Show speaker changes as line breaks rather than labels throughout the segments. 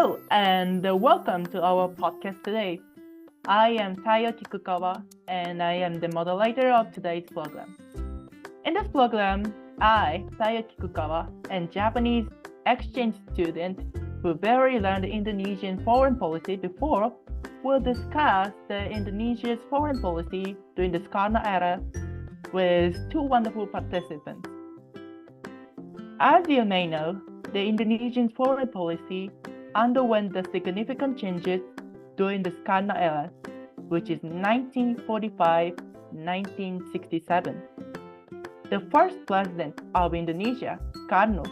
Hello and welcome to our podcast today. I am Taiyo and I am the moderator of today's program. In this program, I, Taiyo and Japanese exchange student who barely learned Indonesian foreign policy before will discuss the Indonesia's foreign policy during the Soekarno era with two wonderful participants. As you may know, the Indonesian foreign policy underwent the significant changes during the Soekarno era, which is 1945-1967. The first president of Indonesia, Soekarno,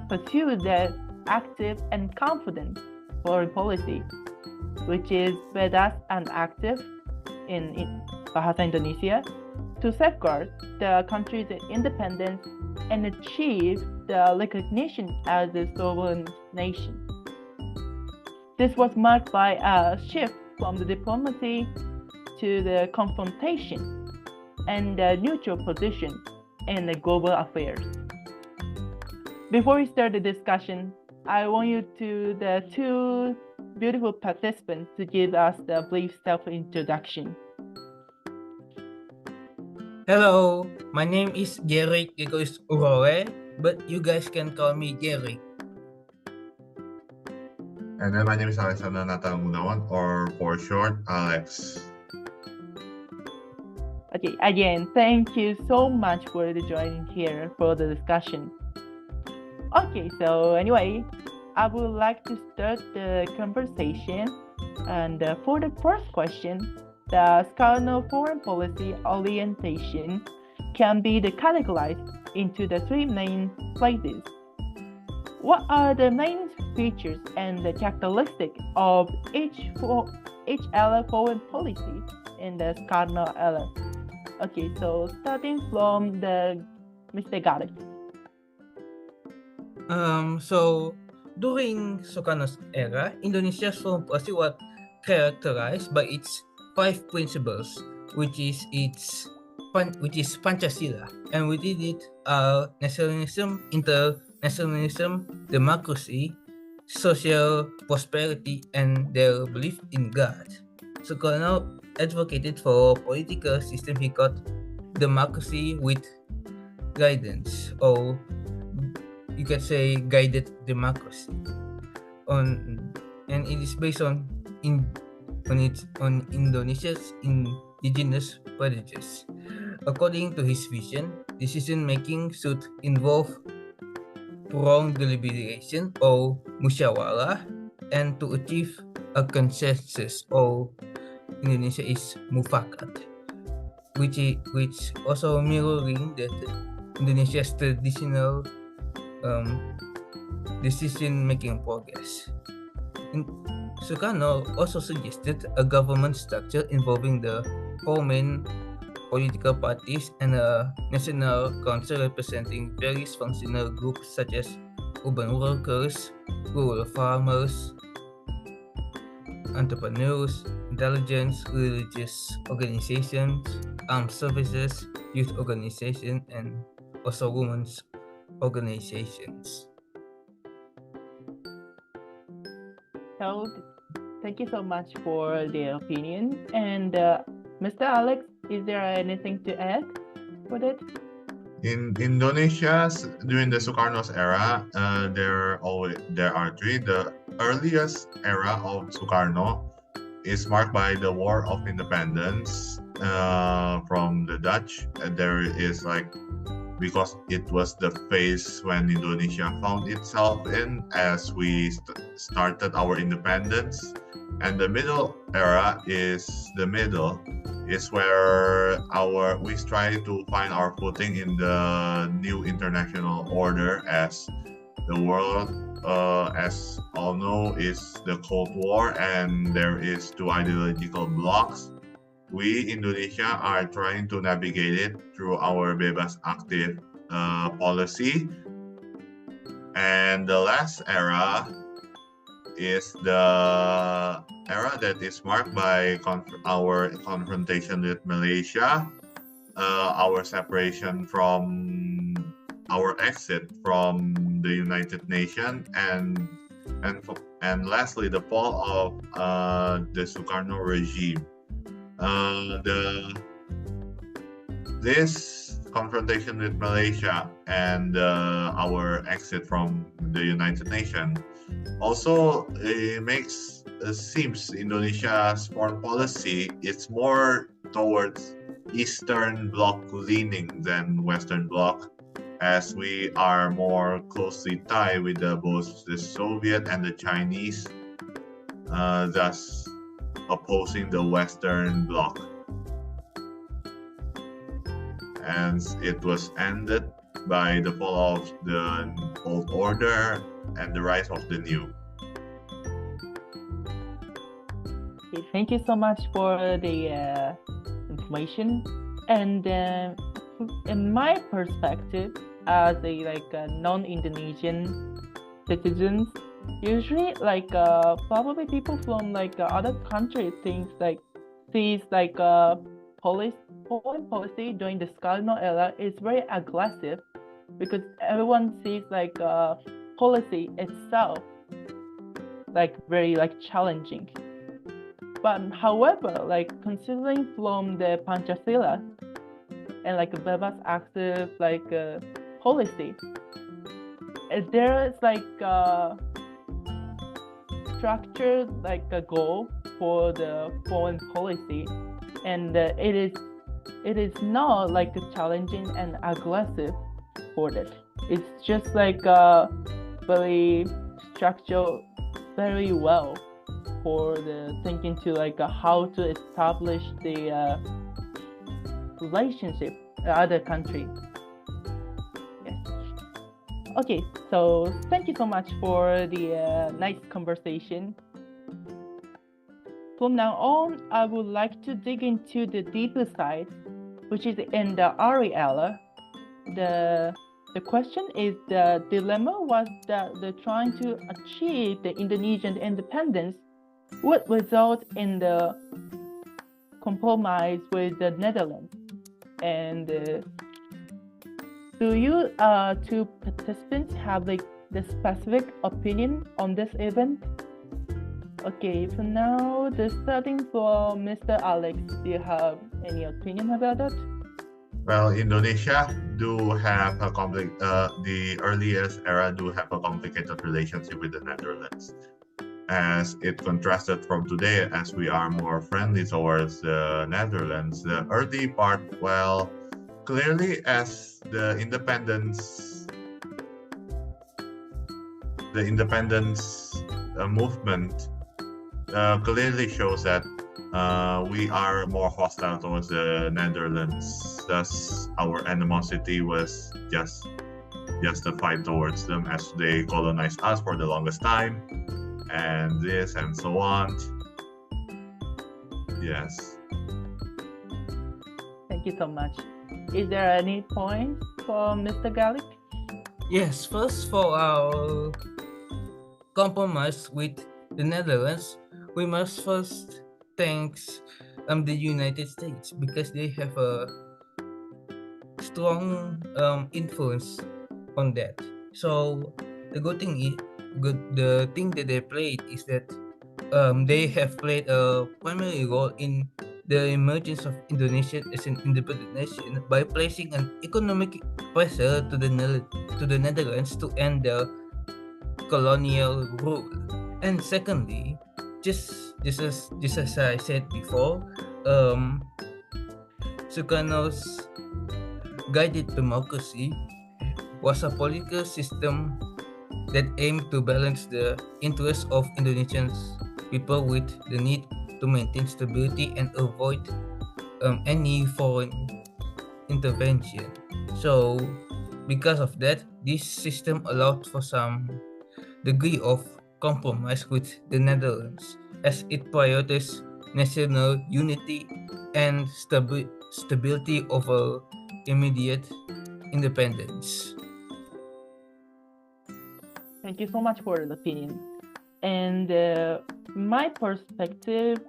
pursued the active and confident foreign policy, which is bebas and aktif in Bahasa Indonesia, to safeguard the country's independence and achieve the recognition as a sovereign nation. This was marked by a shift from the diplomacy to the confrontation and the neutral position in the global affairs. Before we start the discussion, I want the two beautiful participants to give us the brief self-introduction.
Hello, my name is Garick, but you guys can call me Garick.
And then my name is Nathanael, or for short, Alex.
Okay, again, thank you so much for joining here for the discussion. Okay, so anyway, I would like to start the conversation. And for the first question, the Soekarno foreign policy orientation can be categorized into the three main phases. What are the main features and the characteristics of each era foreign policy in the Soekarno era? Okay, so starting from Mr. Garick.
So during Sukarno's era, Indonesia's foreign policy was characterized by its 5 principles, which is Pancasila, and within it are nationalism, internationalism, democracy, social prosperity, and their belief in God. Sukarno advocated for a political system he called democracy with guidance, or you could say guided democracy. And it is based on Indonesia's indigenous privileges. According to his vision, decision-making should involve prompt deliberation or musyawarah, and to achieve a consensus, or Indonesia is mufakat, which also mirroring that Indonesia's traditional decision-making progress. Sukarno also suggested a government structure involving the 4 main political parties and a national council representing various functional groups such as urban workers, rural farmers, entrepreneurs, intelligence, religious organizations, armed services, youth organizations, and also women's organizations.
So, thank you so much for the opinion. And Mr. Alex, is there anything to add for that?
In Indonesia, during the Sukarno's era, there are 3. The earliest era of Sukarno is marked by the War of Independence from the Dutch. There is because it was the phase when Indonesia found itself in as we started our independence. And the middle era is where we try to find our footing in the new international order, as the world, as all know, is the Cold War, and there is 2 ideological blocks. We, Indonesia, are trying to navigate it through our bebas aktif policy. And the last era is the era that is marked by our confrontation with Malaysia, our separation from our exit from the United Nations, and And lastly, the fall of the Sukarno regime. This confrontation with Malaysia and our exit from the United Nations also makes seems Indonesia's foreign policy it's more towards Eastern Bloc leaning than Western Bloc, as we are more closely tied with both the Soviet and the Chinese, thus opposing the Western Bloc. And it was ended by the fall of the old order and the rise of the new.
Okay, thank you so much for the information. And in my perspective, as a non-Indonesian citizens, usually probably people from other countries sees foreign policy during the Sukarno era is very aggressive, because everyone sees policy itself very challenging. But however, considering from the Pancasila and Bebas active policy, there is structured a goal for the foreign policy, and it is not challenging and aggressive for this. It's just very structured very well for the thinking to how to establish the relationship with other countries. Yes. Okay, so thank you so much for the nice conversation. From now on, I would like to dig into the deeper side, which is in the Ari era. The question is, the dilemma was that the trying to achieve the Indonesian independence would result in the compromise with the Netherlands. And do you two participants have the specific opinion on this event? Okay, for now, starting from Mr. Alex, do you have any opinion about that?
Well, Indonesia do have a the earliest era do have a complicated relationship with the Netherlands, as it contrasted from today, as we are more friendly towards the Netherlands. The early part, well, clearly as the independence movement clearly shows that we are more hostile towards the Netherlands. Thus, our animosity was just justified towards them, as they colonized us for the longest time, and this and so on. Yes.
Thank you so much. Is there any points for Mr. Garick?
Yes, first for our compromise with the Netherlands, we must first thank the United States, because they have a strong influence on that. So the the thing that they played is that they have played a primary role in the emergence of Indonesia as an independent nation by placing an economic pressure to the Netherlands to end the colonial rule. And secondly, just as I said before, Sukarno's guided democracy was a political system that aimed to balance the interests of Indonesian people with the need to maintain stability and avoid any foreign intervention. So, because of that, this system allowed for some degree of compromise with the Netherlands, as it prioritized national unity and stability over immediate independence.
Thank you so much for the opinion. And my perspective,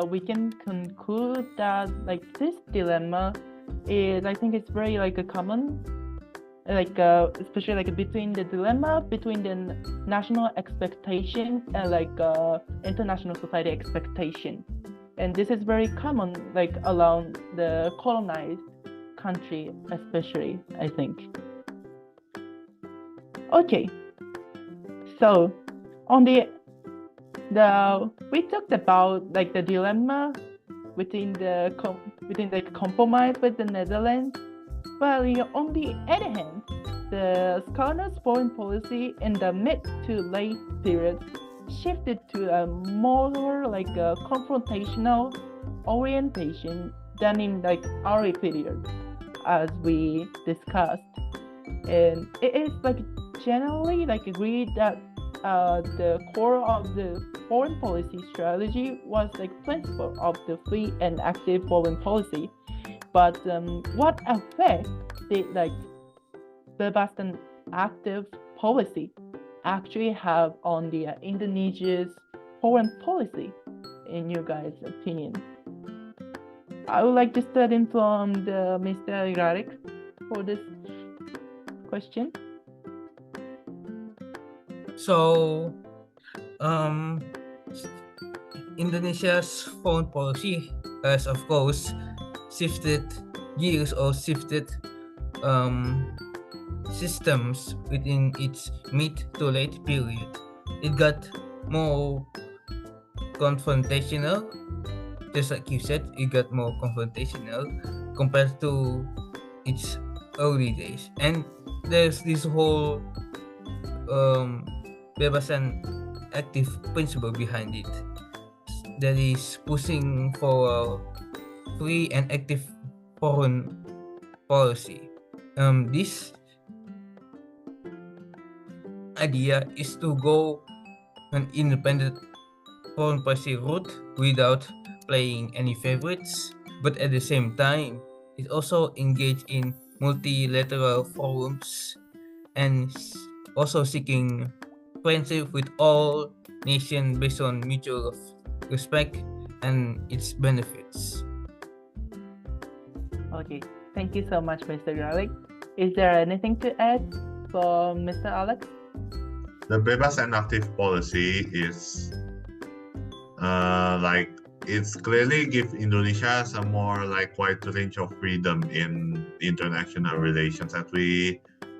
we can conclude that this dilemma is, I think it's very common especially between the dilemma between the national expectation and international society expectation. And this is very common around the colonized country, especially, I think. Okay, so on we talked about the dilemma within the compromise with the Netherlands. But on the other hand, the Skarno's foreign policy in the mid to late period shifted to a more confrontational orientation than in early period, as we discussed. And it is generally agreed that the core of the foreign policy strategy was principle of the free and active foreign policy. But what effect did bebas and active policy actually have on the Indonesia's foreign policy, in your guys' opinion? I would like to start in from Mr. Garick for this question.
So, Indonesia's foreign policy has, of course, shifted gears or shifted systems within its mid to late period. It got more confrontational, just like you said, it got more confrontational compared to its early days. And there's this whole bebas and active principle behind it that is pushing for a free and active foreign policy. This idea is to go an independent foreign policy route without playing any favorites, but at the same time, it also engaged in multilateral forums and also seeking friendship with all nations based on mutual respect and its benefits.
Okay, thank you so much, Mr. Garick. Is there anything to add from Mr. Alex?
The bebas and active policy is it's clearly give Indonesia some more wide range of freedom in international relations. That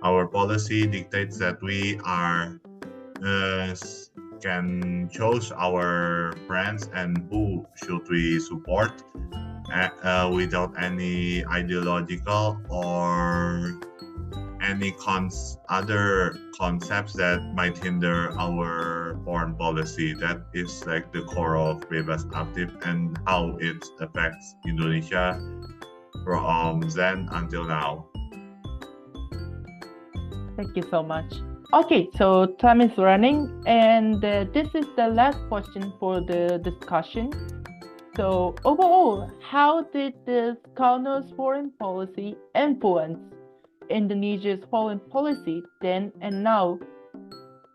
our policy dictates that we are can choose our friends and who should we support without any ideological or any other concepts that might hinder our foreign policy. That is the core of bebas active and how it affects Indonesia from then until now.
Thank you so much. Okay, so time is running, and this is the last question for the discussion. So overall, how did the Skarno's foreign policy influence Indonesia's foreign policy then and now?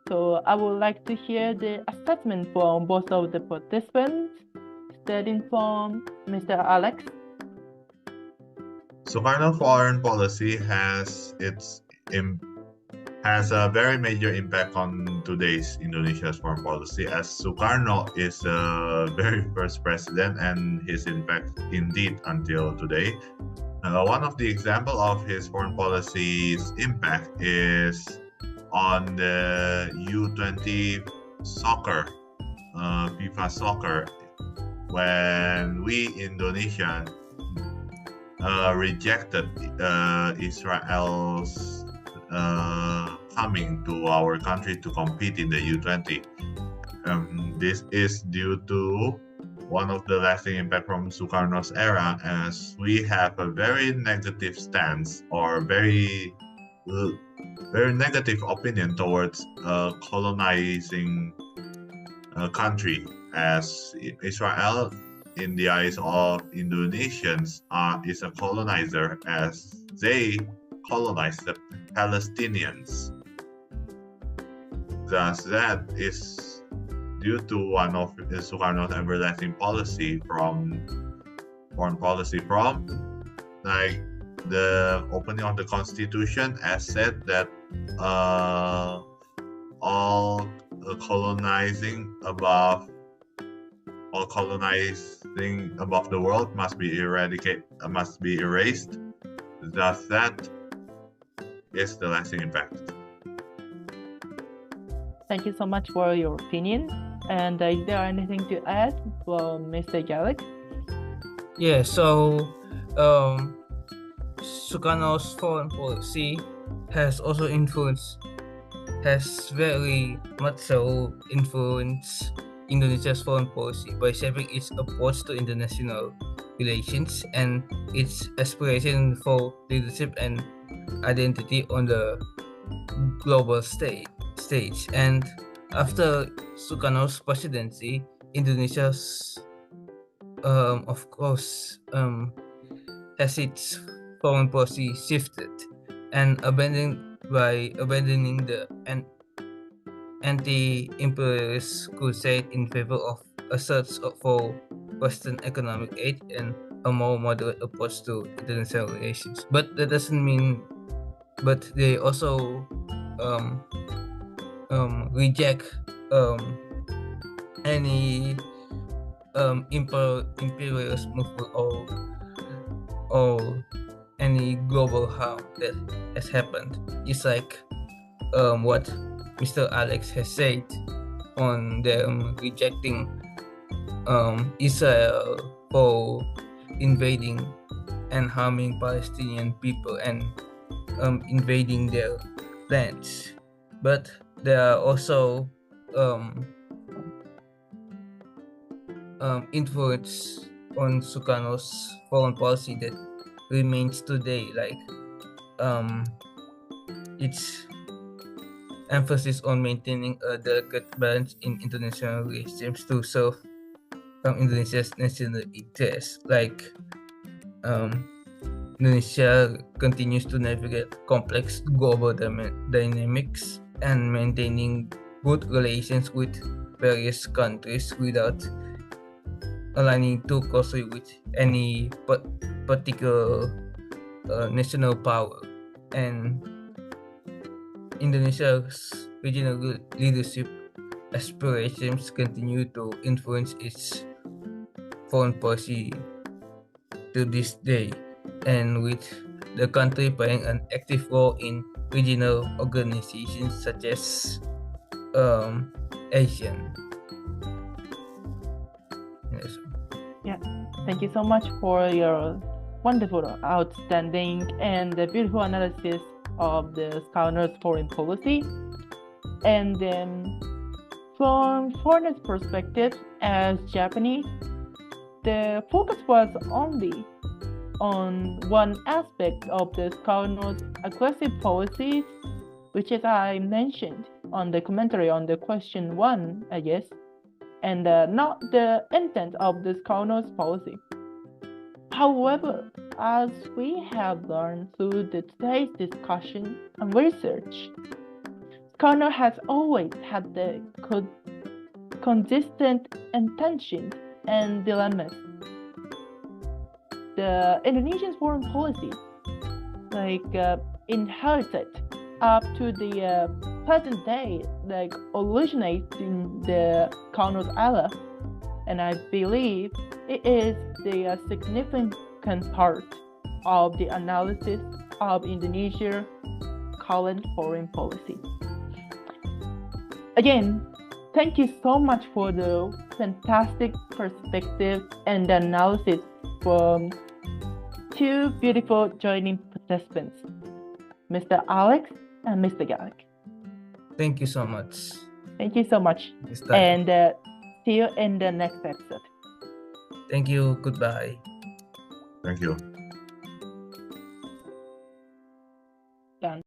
So I would like to hear the assessment from both of the participants, starting from Mr. Alex.
Sukarno foreign policy has a very major impact on today's Indonesia's foreign policy, as Sukarno is the very first president and his impact indeed until today. One of the example of his foreign policy's impact is on the U20 soccer, FIFA soccer, when we Indonesia rejected Israel's coming to our country to compete in the U20. This is due to one of the lasting impact from Sukarno's era, as we have a very negative stance or very negative opinion towards colonizing a country, as Israel in the eyes of Indonesians is a colonizer, as they colonized the Palestinians. Thus, that is due to one of Sukarno's everlasting policy from foreign policy, from the opening of the Constitution has said that all colonizing above the world must be erased. Thus, that is the lasting impact.
Thank you so much for your opinion. And is there anything to add from Mr. Garick?
Yeah, so Sukarno's foreign policy has very much so influenced Indonesia's foreign policy by shaping its approach to international relations and its aspiration for leadership and identity on the global stage. And after Sukarno's presidency, Indonesia's of course has its foreign policy shifted and abandoning the anti-imperialist crusade in favor of a search for Western economic aid and a more moderate approach to international relations. But that doesn't mean. But they also reject any imperialist movement or any global harm that has happened. It's like what Mr. Alex has said on them rejecting Israel for invading and harming Palestinian people and invading their lands. But there are also influence on Sukarno's foreign policy that remains today, like its emphasis on maintaining a delicate balance in international relations to serve Indonesia's national interests. Like Indonesia continues to navigate complex global dynamics and maintaining good relations with various countries without aligning too closely with any particular national power. And Indonesia's regional leadership aspirations continue to influence its foreign policy to this day, and with the country playing an active role in regional organizations such as ASEAN. Yes.
Yeah, thank you so much for your wonderful, outstanding, and beautiful analysis of the Sukarno's foreign policy. And then, from foreigners' perspective, as Japanese, the focus was only on one aspect of the Sukarno's aggressive policies, which, as I mentioned on the commentary on the question 1, I guess, and not the intent of the Sukarno's policy. However, as we have learned through today's discussion and research, Sukarno has always had the consistent intentions and dilemmas. The Indonesian foreign policy, inherited up to the present day, originates in the Sukarno's era, and I believe it is the significant part of the analysis of Indonesia's current foreign policy. Again, thank you so much for the fantastic perspective and analysis from two beautiful joining participants, Mr. Alex and Mr. Garick.
Thank you so much.
Thank you so much. And see you in the next episode.
Thank you. Goodbye.
Thank you.